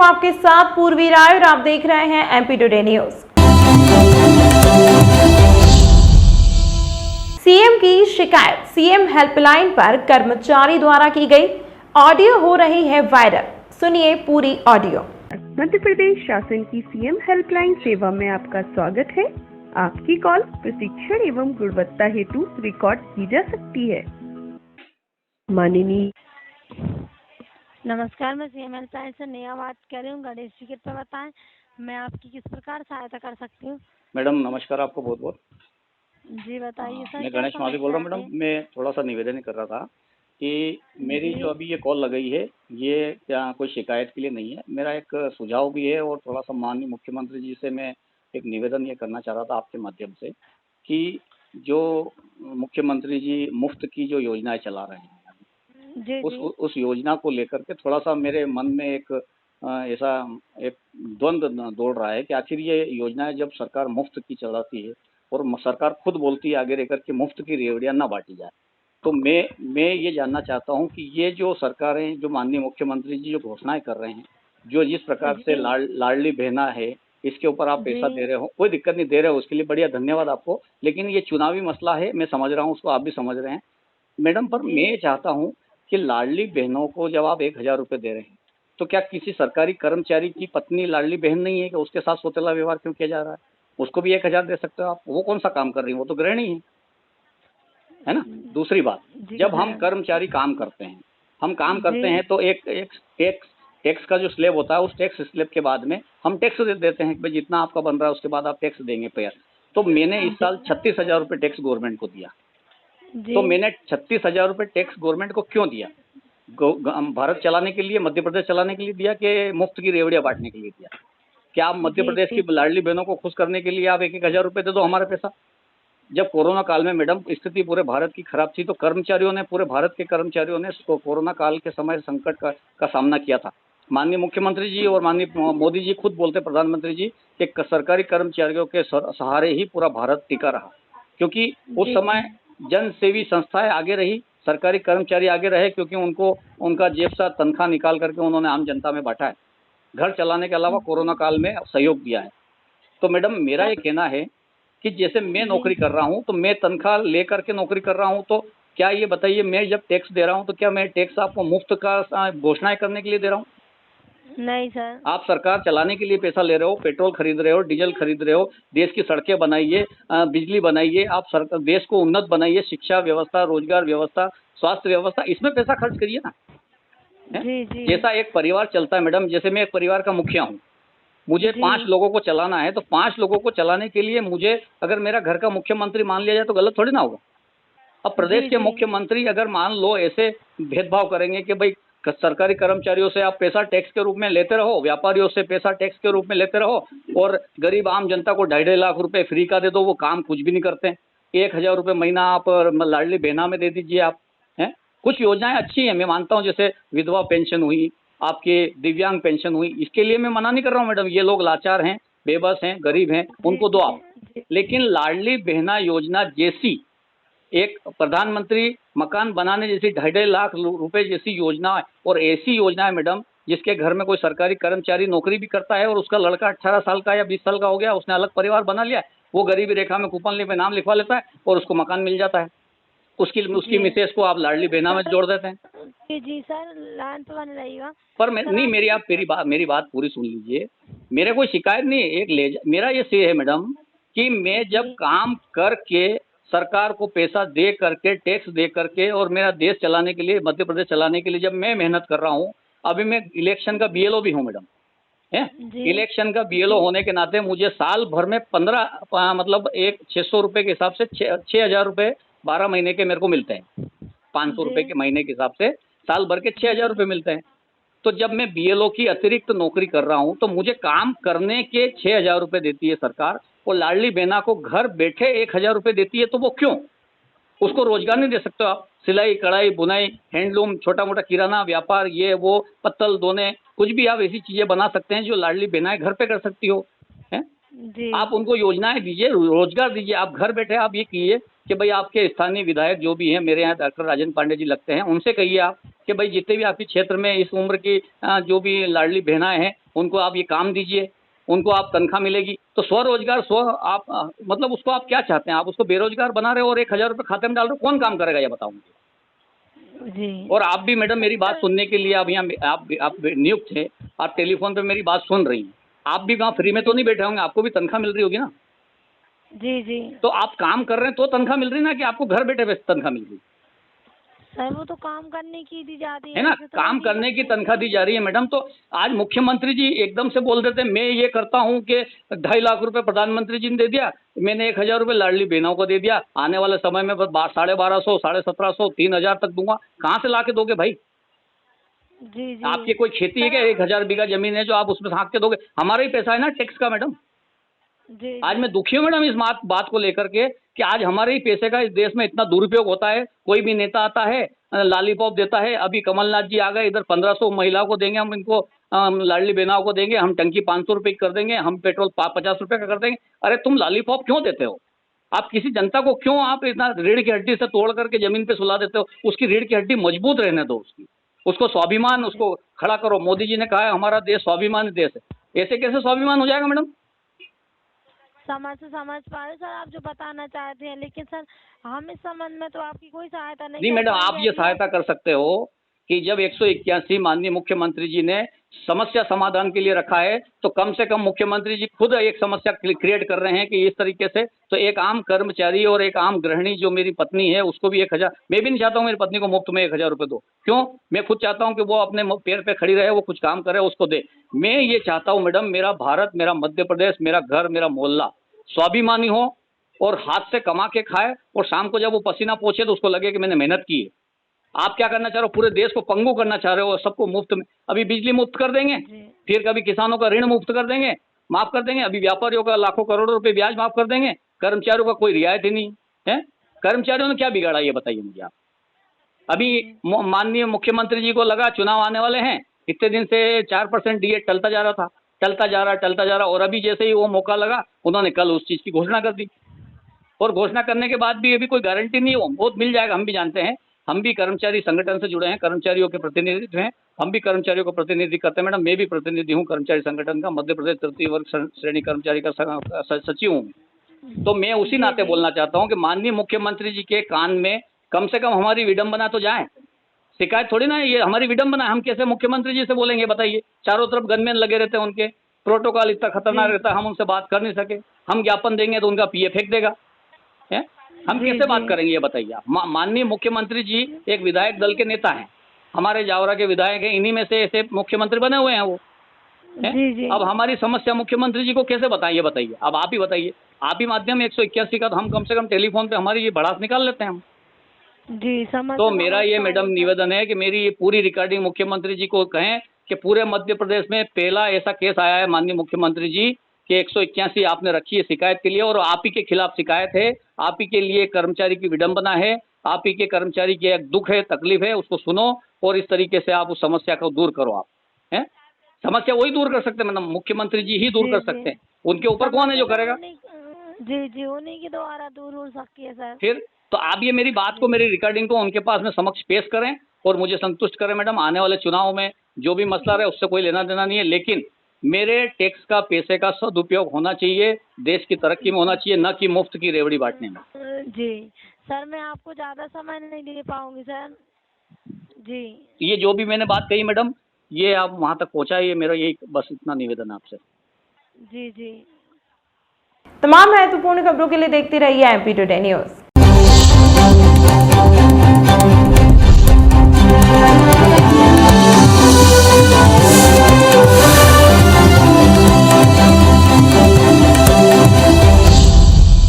हूं आपके साथ पूर्वी राय और आप देख रहे हैं एमपी टुडे न्यूज। सीएम की शिकायत, सीएम हेल्पलाइन पर कर्मचारी द्वारा की गई ऑडियो हो रही है वायरल। सुनिए पूरी ऑडियो। मध्य प्रदेश शासन की सीएम हेल्पलाइन सेवा में आपका स्वागत है। आपकी कॉल प्रशिक्षण एवं गुणवत्ता हेतु रिकॉर्ड की जा सकती है। माननीय नमस्कार, मैं सीएम हेल्पलाइन से नेहा बात कर रही हूँ। गणेश जी कृपया बताएं मैं आपकी किस प्रकार सहायता कर सकती हूँ। मैडम नमस्कार, आपको बहुत बहुत। जी बताइए सर। मैं गणेश माली बोल रहा हूँ मैडम। मैं थोड़ा सा निवेदन कर रहा था कि मेरी जो अभी ये कॉल लगाई है ये क्या कोई शिकायत के लिए नहीं है, मेरा एक सुझाव भी है और थोड़ा सा माननीय मुख्यमंत्री जी से मैं एक निवेदन ये करना चाह रहा था आपके माध्यम से कि जो मुख्यमंत्री जी मुफ्त की जो योजनाएं चला रहे हैं जी उस योजना को लेकर के थोड़ा सा मेरे मन में एक ऐसा एक द्वंद्व दौड़ रहा है कि आखिर ये योजनाएं जब सरकार मुफ्त की चलाती है और सरकार खुद बोलती है आगे रहकर के मुफ्त की रेवड़ियाँ ना बांटी जाए, तो मैं ये जानना चाहता हूँ कि ये जो सरकारें, जो माननीय मुख्यमंत्री जी जो घोषणाएं कर रहे हैं, जो जिस प्रकार से लाडली बहना है, इसके ऊपर आप पैसा दे रहे हो, कोई दिक्कत नहीं, दे रहे हो उसके लिए बढ़िया, धन्यवाद आपको। लेकिन ये चुनावी मसला है, मैं समझ रहा हूँ उसको, आप भी समझ रहे हैं मैडम। पर मैं ये चाहता हूँ कि लाडली बहनों को जब आप 1,000 रुपये दे रहे हैं तो क्या किसी सरकारी कर्मचारी की पत्नी लाडली बहन नहीं है कि उसके साथ सौतेला व्यवहार क्यों किया जा रहा है? उसको भी 1,000 दे सकते हो आप। वो कौन सा काम कर रही है? वो तो गृहिणी है ना। दूसरी बात, जब हम कर्मचारी काम करते हैं, हम काम करते हैं तो एक टैक्स का जो स्लैब होता है, उस टैक्स स्लैब के बाद में हम टैक्स दे देते हैं कि भाई जितना आपका बन रहा है उसके बाद आप टैक्स देंगे पे। तो मैंने इस साल 36,000 रुपये टैक्स गवर्नमेंट को दिया। तो मैंने 36,000 रुपये टैक्स गवर्नमेंट को क्यों दिया? भारत चलाने के लिए, मध्य प्रदेश चलाने के लिए दिया कि मुफ्त की रेवड़ियाँ बांटने के लिए दिया? क्या आप मध्य प्रदेश की लाडली बहनों को खुश करने के लिए आप 1,000 रुपये दे दो हमारा पैसा? जब कोरोना काल में मैडम स्थिति पूरे भारत की खराब थी तो कर्मचारियों ने, पूरे भारत के कर्मचारियों ने कोरोना काल के समय संकट का सामना किया था। माननीय मुख्यमंत्री जी और माननीय मोदी जी खुद बोलते, प्रधानमंत्री जी, कि सरकारी कर्मचारियों के सहारे ही पूरा भारत टिका रहा, क्योंकि उस समय जन सेवी संस्थाएं आगे रही, सरकारी कर्मचारी आगे रहे, क्योंकि उनको उनका जेब से तनख्वाह निकाल करके उन्होंने आम जनता में बांटा है, घर चलाने के अलावा कोरोना काल में सहयोग दिया है। तो मैडम मेरा ये कहना है कि जैसे मैं नौकरी कर रहा हूँ तो मैं तनख्वाह लेकर के नौकरी कर रहा हूँ, तो क्या ये बताइए, मैं जब टैक्स दे रहा हूँ तो क्या मैं टैक्स आपको मुफ्त का घोषणाएं करने के लिए दे रहा हूँ? नहीं सर। आप सरकार चलाने के लिए पैसा ले रहे हो, पेट्रोल खरीद रहे हो, डीजल खरीद रहे हो, देश की सड़कें बनाइए, बिजली बनाइए, आप देश को उन्नत बनाइए, शिक्षा व्यवस्था, रोजगार व्यवस्था, स्वास्थ्य व्यवस्था, इसमें पैसा खर्च करिए ना। जी। जैसा एक परिवार चलता है मैडम, जैसे मैं एक परिवार का मुखिया हूँ, मुझे 5 लोगों को चलाना है, तो 5 लोगों को चलाने के लिए मुझे अगर मेरा घर का मुख्यमंत्री मान लिया जाए तो गलत थोड़ी ना होगा। अब प्रदेश के मुख्यमंत्री अगर मान लो ऐसे भेदभाव करेंगे कि भाई सरकारी कर्मचारियों से आप पैसा टैक्स के रूप में लेते रहो, व्यापारियों से पैसा टैक्स के रूप में लेते रहो, और गरीब आम जनता को 2.5 लाख रुपए फ्री का दे दो, वो काम कुछ भी नहीं करते। 1,000 रुपये महीना आप लाडली बहना में दे दीजिए आप, हैं। कुछ योजनाएं अच्छी हैं, मैं मानता हूँ, जैसे विधवा पेंशन हुई, आपके दिव्यांग पेंशन हुई, इसके लिए मैं मना नहीं कर रहा हूँ मैडम, ये लोग लाचार हैं, बेबस हैं, गरीब हैं, उनको दो आप। लेकिन लाडली बहना योजना जैसी, एक प्रधानमंत्री मकान बनाने जैसी 2.5 लाख रुपए जैसी योजना, और ऐसी योजना है मैडम जिसके घर में कोई सरकारी कर्मचारी नौकरी भी करता है और उसका लड़का 18 साल का या 20 साल का हो गया, उसने अलग परिवार बना लिया, वो गरीबी रेखा में कूपन पे नाम लिखवा लेता है और उसको मकान मिल जाता है, उसकी मिसेज को आप लाडली बहना में जोड़ देते हैं। जी सर, लाइन पे बने रहिएगा। पर मैं नहीं, मेरी बात पूरी सुन लीजिए, मेरे कोई शिकायत नहीं है, मेरा ये से है मैडम कि मैं जब काम करके सरकार को पैसा दे करके, टैक्स दे करके, और मेरा देश चलाने के लिए, मध्य प्रदेश चलाने के लिए जब मैं मेहनत कर रहा हूँ, अभी मैं इलेक्शन का बीएलओ भी हूँ मैडम, है। इलेक्शन का बीएलओ होने के नाते मुझे साल भर में 15 मतलब 600 रुपये के हिसाब से 6,000 रुपये 12 महीने के मेरे को मिलते हैं, 500 रुपये के महीने के हिसाब से साल भर के 6,000 रुपये मिलते हैं। तो जब मैं बीएलओ की अतिरिक्त नौकरी कर रहा हूँ तो मुझे काम करने के 6,000 रुपये देती है सरकार, और लाडली बहना को घर बैठे 1,000 रुपये देती है, तो वो क्यों? उसको रोजगार नहीं दे सकते आप? सिलाई, कढ़ाई, बुनाई, हैंडलूम, छोटा मोटा किराना व्यापार, ये वो, पत्तल धोने, कुछ भी आप ऐसी चीजें बना सकते हैं जो लाडली बहनाएं घर पे कर सकती हो, हैं। आप उनको योजनाएं दीजिए, रोजगार दीजिए, आप घर बैठे आप ये कीजिए कि भाई आपके स्थानीय विधायक जो भी हैं, मेरे यहाँ डॉक्टर राजेंद्र पांडे जी लगते हैं, उनसे कहिए आप कि भाई जितने भी आपके क्षेत्र में इस उम्र की जो भी लाडली बहनाएं हैं, उनको आप ये काम दीजिए, उनको आप तनख्वाह मिलेगी। तो स्वरोजगार आप मतलब उसको आप क्या चाहते हैं? आप उसको बेरोजगार बना रहे हो और 1,000 रुपये खाते में डाल रहे हो, कौन काम करेगा ये बताओ मुझे। जी और आप भी मैडम मेरी बात सुनने के लिए अब यहाँ आप नियुक्त थे, आप टेलीफोन पे मेरी बात सुन रही हैं, आप भी वहाँ फ्री में तो नहीं बैठे होंगे, आपको भी तनख्वाह मिल रही होगी ना। जी जी तो आप काम कर रहे हैं तो तनख्वाह मिल रही ना, कि आपको घर बैठे तनख्वाह मिल रही सर, वो तो काम करने की दी जाती है ना। ऐसे तो काम नहीं करने की करते। तनख्वाह दी जा रही है मैडम। तो आज मुख्यमंत्री जी एकदम से बोल देते हैं मैं ये करता हूँ कि 2.5 लाख रुपए प्रधानमंत्री जी ने दे दिया, मैंने 1,000 रुपये लाडली बहनों को दे दिया, आने वाले समय में 1250, 1750, 3,000 तक दूंगा। कहाँ से ला के दोगे भाई? जी जी आपकी कोई खेती है क्या? 1,000 बीघा जमीन है जो आप उसमें हाँक के दोगे? हमारा ही पैसा है ना, टैक्स का मैडम। जी आज मैं दुखी हूँ मैडम इस बात को लेकर के कि आज हमारे ही पैसे का इस देश में इतना दुरुपयोग होता है। कोई भी नेता आता है, लॉलीपॉप देता है। अभी कमलनाथ जी आ गए, इधर 1,500 महिलाओं को देंगे, हम इनको लाडली बहनाओं को देंगे, हम टंकी 500 रुपये की कर देंगे, हम पेट्रोल 50 रुपये का कर देंगे। अरे तुम लॉलीपॉप क्यों देते हो? आप किसी जनता को क्यों आप इतना रीढ़ की हड्डी से तोड़ करके जमीन पे सुला देते हो? उसकी रीढ़ की हड्डी मजबूत रहने दो, उसको स्वाभिमान उसको खड़ा करो। मोदी जी ने कहा है हमारा देश स्वाभिमान देश है, ऐसे कैसे स्वाभिमान हो जाएगा मैडम? समझ पा रहे सर आप जो बताना चाहते हैं, लेकिन सर हम इस संबंध में तो आपकी कोई सहायता नहीं नहीं कर मैडम, आप पाएंगे। ये सहायता कर सकते हो कि जब 181 माननीय मुख्यमंत्री जी ने समस्या समाधान के लिए रखा है, तो कम से कम मुख्यमंत्री जी खुद एक समस्या क्रिएट कर रहे हैं कि इस तरीके से तो एक आम कर्मचारी और एक आम गृहिणी जो मेरी पत्नी है उसको भी 1,000, मैं भी नहीं चाहता हूँ मेरी पत्नी को मुफ्त में 1,000 रुपये दो। क्यों? मैं खुद चाहता हूँ कि वो अपने पैर पे खड़ी रहे, वो कुछ काम करे, उसको दे। मैं ये चाहता हूँ मैडम, मेरा भारत, मेरा मध्य प्रदेश, मेरा घर, मेरा मोहल्ला स्वाभिमानी हो और हाथ से कमा के खाए, और शाम को जब वो पसीना पोछे तो उसको लगे कि मैंने मेहनत की है। आप क्या करना चाह रहे हो? पूरे देश को पंगु करना चाह रहे हो, सबको मुफ्त में। अभी बिजली मुफ्त कर देंगे, फिर कभी किसानों का ऋण मुफ्त कर देंगे, माफ कर देंगे, अभी व्यापारियों का लाखों करोड़ों रुपए ब्याज माफ कर देंगे, कर्मचारियों का कोई रियायत ही नहीं है। कर्मचारियों ने क्या बिगाड़ा ये बताइए मुझे आप। अभी माननीय मुख्यमंत्री जी को लगा चुनाव आने वाले हैं, इतने दिन से 4% डीए टलता जा रहा था, टलता जा रहा, और अभी जैसे ही वो मौका लगा उन्होंने कल उस चीज की घोषणा कर दी। और घोषणा करने के बाद भी अभी कोई गारंटी नहीं है, वो बहुत मिल जाएगा, हम भी जानते हैं, हम भी कर्मचारी संगठन से जुड़े हैं, कर्मचारियों के प्रतिनिधित्व हैं, हम भी कर्मचारियों को प्रतिनिधि करते हैं मैडम। मैं भी प्रतिनिधि हूँ कर्मचारी संगठन का, मध्य प्रदेश तृतीय वर्ग श्रेणी कर्मचारी का सचिव हूँ। तो मैं उसी नाते बोलना चाहता हूँ कि माननीय मुख्यमंत्री जी के कान में कम से कम हमारी विडंबना तो जाए। शिकायत थोड़ी ना है ये हमारी विडंबना, हम कैसे मुख्यमंत्री जी से बोलेंगे बताइए? चारों तरफ गनमैन लगे रहते हैं, उनके प्रोटोकॉल इतना खतरनाक रहता है, हम उनसे बात कर नहीं सके। हम ज्ञापन देंगे तो उनका पीए फेंक देगा, है? हम कैसे बात करेंगे ये बताइए आप? माननीय मुख्यमंत्री जी एक विधायक दल के नेता हैं, हमारे जावरा के विधायक हैं, इन्हीं में से ऐसे मुख्यमंत्री बने हुए हैं वो। अब हमारी समस्या मुख्यमंत्री जी को कैसे बताइए बताइए? अब आप ही बताइए, आप ही माध्यम 181 का, तो हम कम से कम टेलीफोन पे हमारी ये भड़ास निकाल लेते हैं हम। जी समझ। तो मेरा ये मैडम निवेदन है कि मेरी ये पूरी रिकॉर्डिंग मुख्यमंत्री जी को कहें कि पूरे मध्य प्रदेश में पहला ऐसा केस आया है माननीय मुख्यमंत्री जी कि 181 आपने रखी है शिकायत के लिए, और आप ही के खिलाफ शिकायत है, आप ही के लिए कर्मचारी की विडंबना है, आप ही के कर्मचारी की एक दुख है, तकलीफ है, उसको सुनो और इस तरीके से आप उस समस्या को दूर करो। आप हैं, समस्या वही दूर कर सकते हैं मैडम, मुख्यमंत्री जी ही दूर कर सकते हैं, उनके ऊपर कौन है जो करेगा? जी उन्हीं के द्वारा दूर हो सकती है सर। फिर तो आप ये मेरी बात को, मेरी रिकॉर्डिंग को उनके पास में समक्ष पेश करें और मुझे संतुष्ट करें मैडम। आने वाले चुनाव में जो भी मसला रहे उससे कोई लेना देना नहीं है, लेकिन मेरे टैक्स का पैसे का सदुपयोग होना चाहिए, देश की तरक्की में होना चाहिए, न कि मुफ्त की रेवड़ी बांटने में। जी सर, मैं आपको ज़्यादा समय नहीं दे पाऊंगी सर। जी ये जो भी मैंने बात कही मैडम, ये आप वहाँ तक पहुँचाइए, मेरा यही बस इतना निवेदन है आपसे। जी तमाम महत्वपूर्ण खबरों के लिए देखते रहिए MP टुडे न्यूज़।